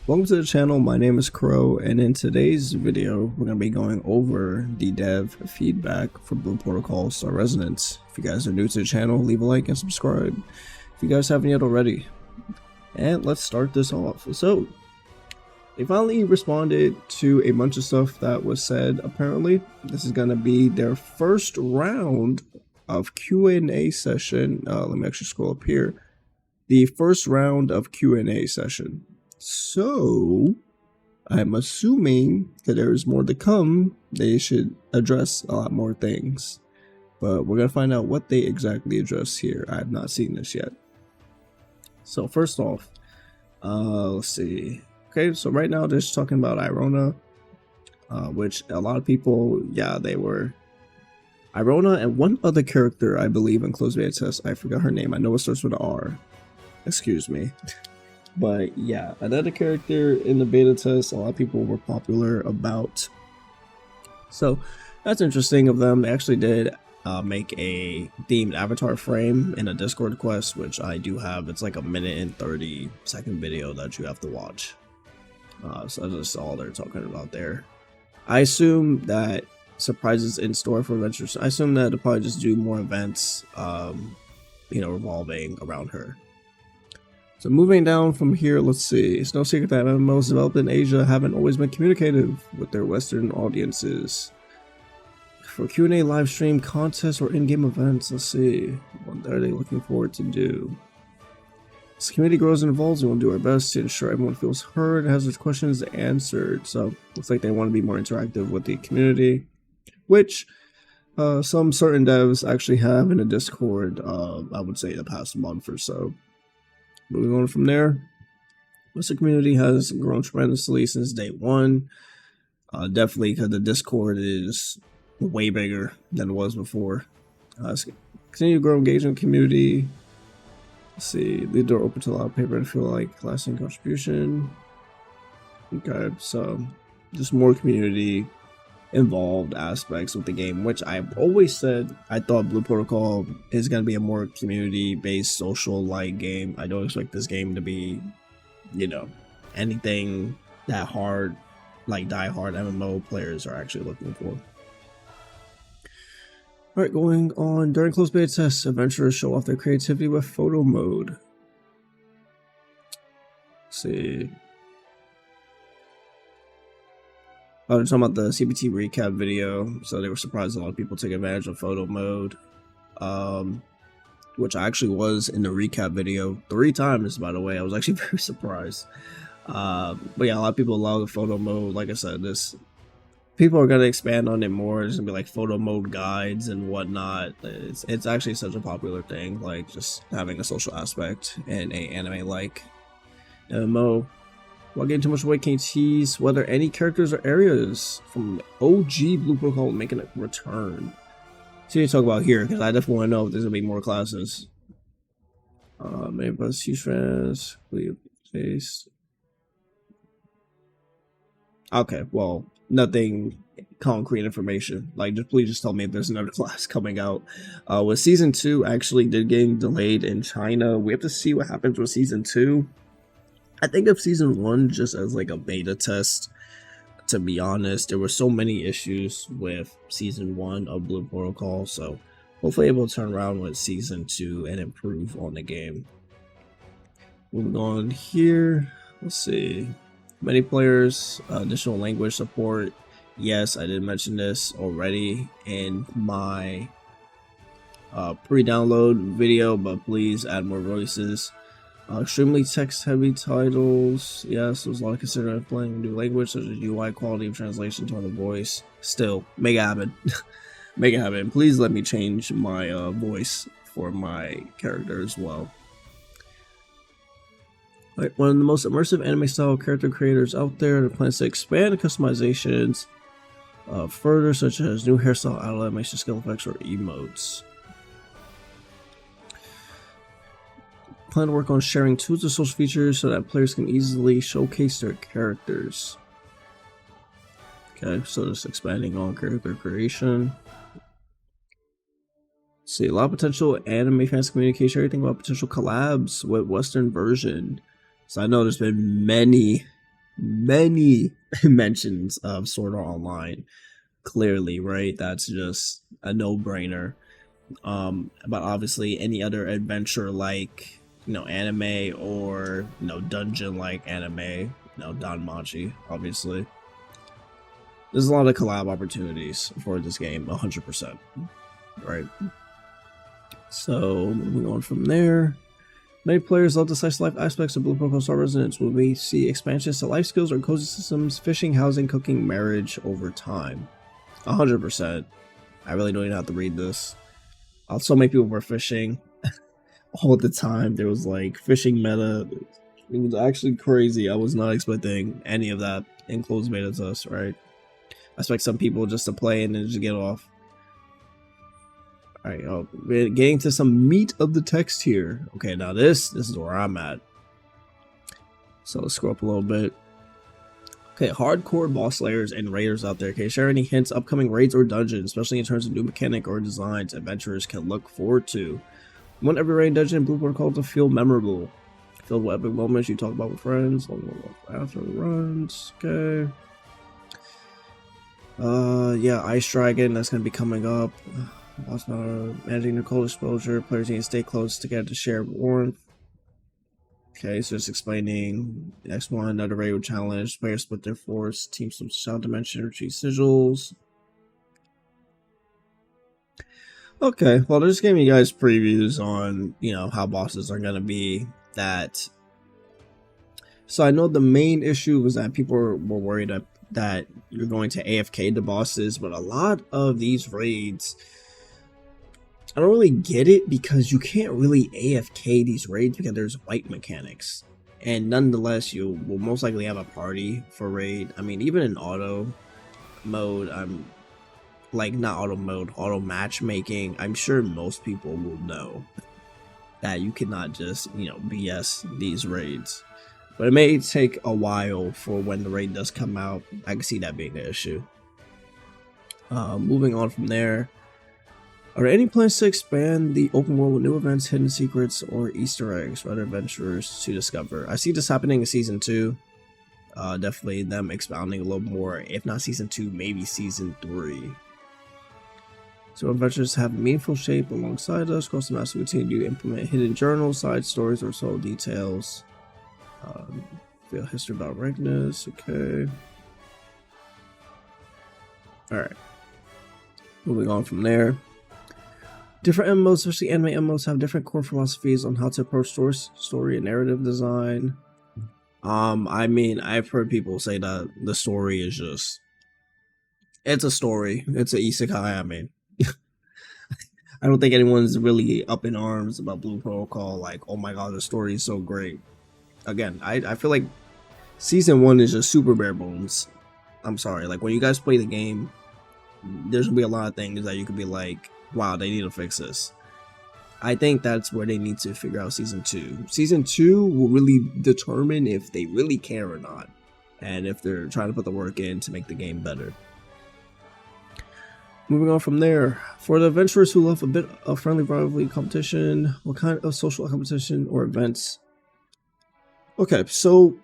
Welcome to the channel. My name is Crow, and in today's video we're going to be going over the dev feedback for Blue Protocol Star Resonance. If you guys are new to the channel, leave a like and subscribe if you guys haven't yet already. And let's start this off. So they finally responded to a bunch of stuff that was said. Apparently this is going to be their first round of Q&A session. Let me actually scroll up here. The first round of Q&A session. So I'm assuming that there is more to come. They should address a lot more things, but we're gonna find out what they exactly address here. I have not seen this yet. So first off, let's see. Okay, so right now they're just talking about Airona, which a lot of people, yeah, they were Airona and one other character, I believe, in closed beta test. I forgot her name. I know it starts with an R. Excuse me. But yeah, another character in the beta test, a lot of people were popular about. So that's interesting of them. They actually did make a themed avatar frame in a Discord quest, which I do have. It's like a 1:30-second video that you have to watch. So that's all they're talking about there. I assume that surprises in store for adventures. I assume that they'll probably just do more events, revolving around her. So moving down from here, let's see. It's no secret that MMOs developed in Asia haven't always been communicative with their Western audiences. For Q&A live stream, contests, or in-game events, let's see. What are they looking forward to do? As the community grows and evolves, we will do our best to ensure everyone feels heard and has their questions answered. So looks like they want to be more interactive with the community, which some certain devs actually have in a Discord, I would say the past month or so. Moving on from there, Western community has grown tremendously since day one. Definitely because the Discord is way bigger than it was before. Continue to grow engagement community. Let's see, leave the door open to a lot of paper and feel like lasting contribution. Okay, so just more community involved aspects with the game, which I've always said I thought Blue Protocol is going to be a more community-based social like game. I don't expect this game to be, anything that hard like die-hard MMO players are actually looking for. Alright, going on. During closed beta tests, adventurers show off their creativity with photo mode. Let's see. They're talking about the CBT recap video, so they were surprised a lot of people took advantage of photo mode, which I actually was in the recap video 3 times, by the way. I was actually very surprised. But yeah, a lot of people love the photo mode. Like I said, people are going to expand on it more. There's going to be like photo mode guides and whatnot. It's actually such a popular thing, like just having a social aspect in a anime-like MMO. While getting too much away, can you tease whether any characters or areas from OG Blue Protocol will make a return? So you talk about here, because I definitely want to know if there's going to be more classes. Maybe about huge friends, face. Okay, well, nothing concrete information. Like, please just tell me if there's another class coming out. With season 2 actually did getting delayed in China. We have to see what happens with season 2. I think of season 1 just as like a beta test. To be honest, there were so many issues with season 1 of Blue Protocol, so hopefully able to turn around with season 2 and improve on the game. Moving on here, let's see. Many players, additional language support. Yes, I did mention this already in my pre-download video, but please add more voices. Extremely text-heavy titles. Yes, there's a lot of considering playing new language, such as UI, quality of translation, tone of voice. Still, make it happen. Make it happen. Please let me change my voice for my character as well. Right, one of the most immersive anime-style character creators out there plans to expand customizations further, such as new hairstyle, auto animation, skill effects, or emotes. Plan to work on sharing tools and social features so that players can easily showcase their characters. Okay, so just expanding on character creation. Let's see, a lot of potential anime fans communication, everything about potential collabs with Western version. So I know there's been many many mentions of Sword Art Online. Clearly, right? That's just a no-brainer. But obviously any other adventure like, anime or, dungeon like anime, Danmachi, obviously. There's a lot of collab opportunities for this game, 100%, right? So, moving on from there. Many players love the slice of life aspects of Blue Protocol Star Resonance, where we see expansions to life skills or cozy systems, fishing, housing, cooking, marriage over time. 100%. I really don't even have to read this. So many people were fishing all the time. There was like fishing meta. It was actually crazy. I was not expecting any of that in closed beta tests, right? I expect some people just to play and then just get off. Alright, we're getting to some meat of the text here. Okay, now this is where I'm at. So let's scroll up a little bit. Okay, hardcore boss layers and raiders out there. Can you share any hints, upcoming raids or dungeons, especially in terms of new mechanic or designs adventurers can look forward to? I want every raid dungeon in Blue Protocol to feel memorable. Filled with epic moments you talk about with friends, after the runs. Okay. Yeah, Ice Dragon, that's gonna be coming up. Also, managing the cold exposure, players need to stay close together to share warmth. Okay, so it's explaining the next one, another radio challenge. Players split their force, team some sound dimension, retreat sigils. Okay, well, they're just giving you guys previews on, how bosses are gonna be. That. So I know the main issue was that people were worried that you're going to AFK the bosses, but a lot of these raids, I don't really get it because you can't really AFK these raids because there's wipe mechanics. And nonetheless, you will most likely have a party for raid. I mean, even in auto mode, not auto mode, auto matchmaking, I'm sure most people will know that you cannot just, BS these raids. But it may take a while for when the raid does come out. I can see that being an issue. Moving on from there. Are there any plans to expand the open world with new events, hidden secrets, or Easter eggs for other adventurers to discover? I see this happening in Season 2. Definitely them expounding a little more. If not Season 2, maybe Season 3. So adventures have a meaningful shape alongside us. Across the master, we continue to implement hidden journals, side stories, or solo details. Feel history about Regnus. Okay. Alright. Moving on from there. Different MMOs, especially anime MMOs, have different core philosophies on how to approach story and narrative design. I mean, I've heard people say that the story is just... It's a story. It's an isekai, I mean. I don't think anyone's really up in arms about Blue Protocol, like, oh my god, the story is so great. Again, I feel like Season 1 is just super bare bones. I'm sorry, like, when you guys play the game, there's gonna be a lot of things that you could be like, wow, they need to fix this. I think that's where they need to figure out Season 2. Season 2 will really determine if they really care or not, and if they're trying to put the work in to make the game better. Moving on from there, for the adventurers who love a bit of friendly rivalry competition, what kind of social competition or events? Okay, so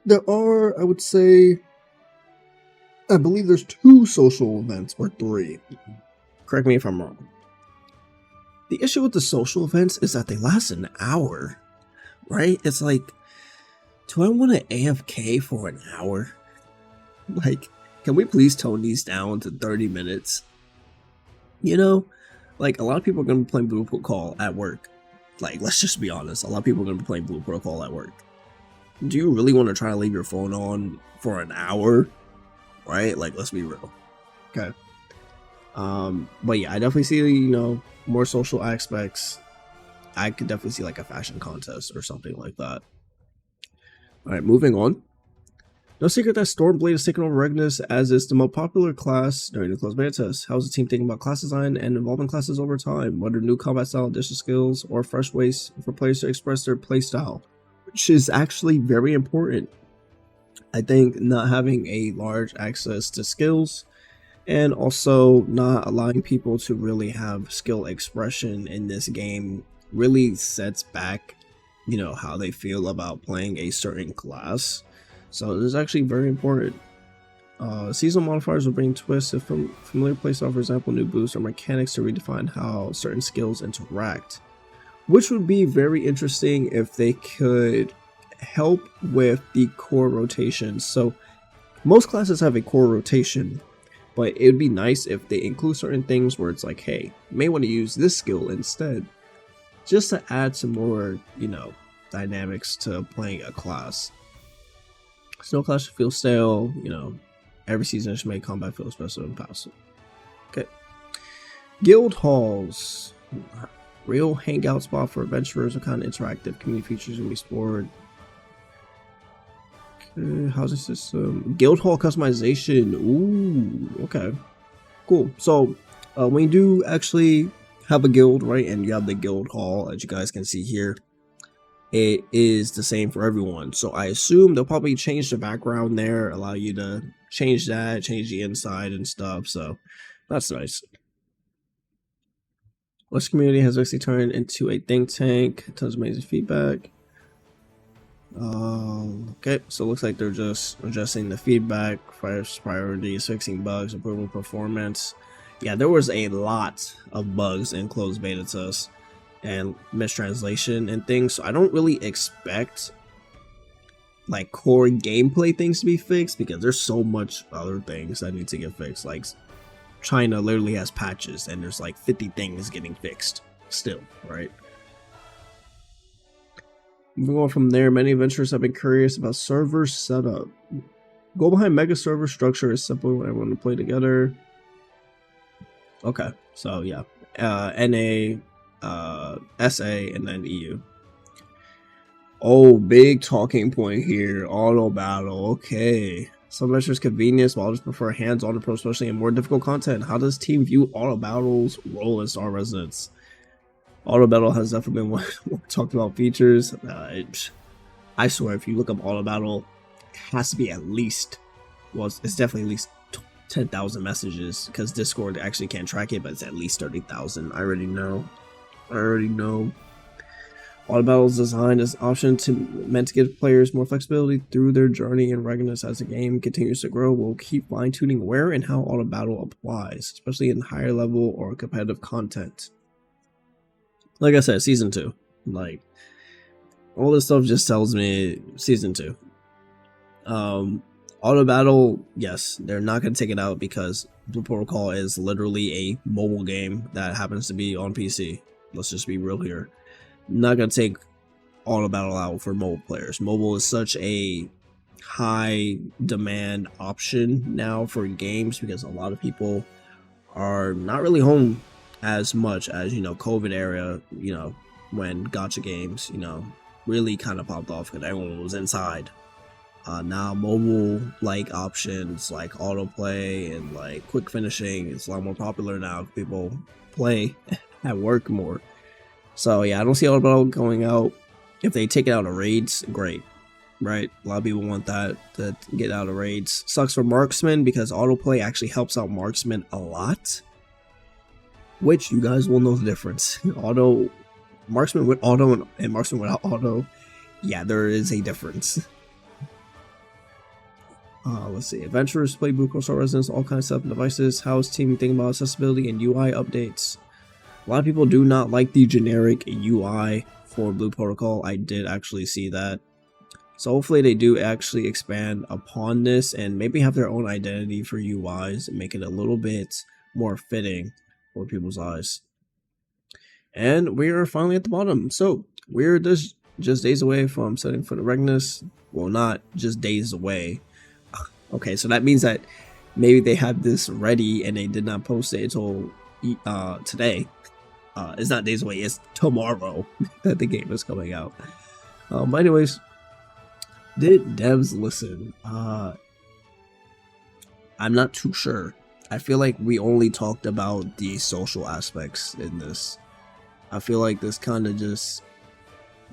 there are, I would say, I believe there's 2 social events, or 3. Correct me if I'm wrong. The issue with the social events is that they last an hour, right? It's like, do I want to AFK for an hour? Like, can we please tone these down to 30 minutes? Like, a lot of people are going to be playing Blue Protocol at work. Like, let's just be honest. A lot of people are going to be playing Blue Protocol at work. Do you really want to try to leave your phone on for an hour? Right? Like, let's be real. Okay. But yeah, I definitely see, more social aspects. I could definitely see like a fashion contest or something like that. Alright, moving on. No secret that Stormblade is taking over Regnus as is the most popular class during the closed beta test. How's the team thinking about class design and evolving classes over time? What are new combat style, additional skills, or fresh ways for players to express their playstyle? Which is actually very important. I think not having a large access to skills and also not allowing people to really have skill expression in this game really sets back, how they feel about playing a certain class. So this is actually very important. Seasonal modifiers will bring twists to familiar playstyle, for example, new boosts or mechanics to redefine how certain skills interact, which would be very interesting if they could help with the core rotations. So most classes have a core rotation, but it would be nice if they include certain things where it's like, hey, you may want to use this skill instead, just to add some more, you know, dynamics to playing a class. Snow class should feel stale, you know. Every season should make combat feel special and passive. Okay. Guild halls. Real hangout spot for adventurers. What kind of interactive community features will be explored? Okay. Housing system. Guild hall customization. Ooh. Okay. Cool. So, when you do actually have a guild, right, and you have the guild hall, as you guys can see here, it is the same for everyone. So I assume they'll probably change the background there, allow you to change that, change the inside and stuff. So that's nice. This community has actually turned into a think tank. Tons of amazing feedback. Okay, so it looks like they're just adjusting the feedback, first priorities, fixing bugs, improving performance. Yeah, there was a lot of bugs in closed beta tests and mistranslation and things, so I don't really expect like core gameplay things to be fixed, because there's so much other things that need to get fixed. Like China literally has patches and there's like 50 things getting fixed still, right? Moving on from there, many adventurers have been curious about server setup. Goal behind mega server structure is simple: everyone to play together. Okay, so yeah, NA, SA, and then EU. Oh, big talking point here. Auto battle. Okay. Some adventurers convenience, while others prefer hands-on approach, especially in more difficult content. How does team view auto battles role in Star Resonance? Auto battle has definitely been one talked about features. I swear, if you look up auto battle, it has to be at least, well, it's definitely at least 10,000 messages, because Discord actually can't track it, but it's at least 30,000. I already know. Auto battle is designed as an option meant to give players more flexibility through their journey and readiness. As the game continues to grow, we'll keep fine-tuning where and how auto battle applies, especially in higher level or competitive content. Like I said, season 2. Like, all this stuff just tells me season 2. Auto battle, yes, they're not going to take it out because Blue Protocol is literally a mobile game that happens to be on PC. Let's just be real here. Not going to take auto battle out for mobile players. Mobile is such a high demand option now for games, because a lot of people are not really home as much as, you know, COVID era, you know, when gacha games, you know, really kind of popped off because everyone was inside. Now mobile like options like autoplay and like quick finishing is a lot more popular now. People play at work more. So yeah, I don't see auto battle going out. If they take it out of raids, great, right? A lot of people want that to get out of raids. Sucks for marksman because autoplay actually helps out marksman a lot, which you guys will know the difference. Auto marksman with auto and marksman without auto, yeah, there is a difference. Let's see. Adventurers play Blue Coastal Residence, all kinds of devices. How is team thinking about accessibility and UI updates? A lot of people do not like the generic UI for Blue Protocol. I did actually see that. So hopefully they do actually expand upon this and maybe have their own identity for UIs and make it a little bit more fitting for people's eyes. And we are finally at the bottom. So we're just days away from setting foot in Regnus. Well, not just days away. Okay, so that means that maybe they had this ready and they did not post it until today. It's not days away, it's tomorrow that the game is coming out. But anyways, did devs listen? I'm not too sure. I feel like we only talked about the social aspects in this. I feel like this kind of just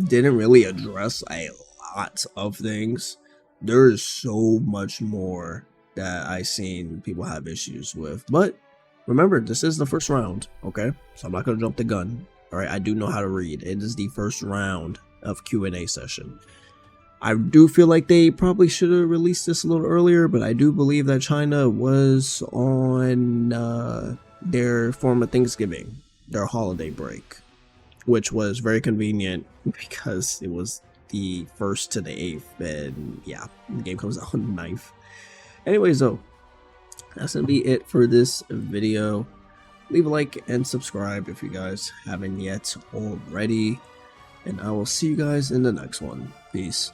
didn't really address a lot of things. There is so much more that I've seen people have issues with. But remember, this is the first round, okay? So I'm not going to jump the gun. All right, I do know how to read. It is the first round of Q&A session. I do feel like they probably should have released this a little earlier, but I do believe that China was on their form of Thanksgiving, their holiday break, which was very convenient because it was the 1st to the 8th, and yeah, the game comes out on the 9th. Anyways, though, that's gonna be it for this video. Leave a like and subscribe if you guys haven't yet already, and I will see you guys in the next one. Peace.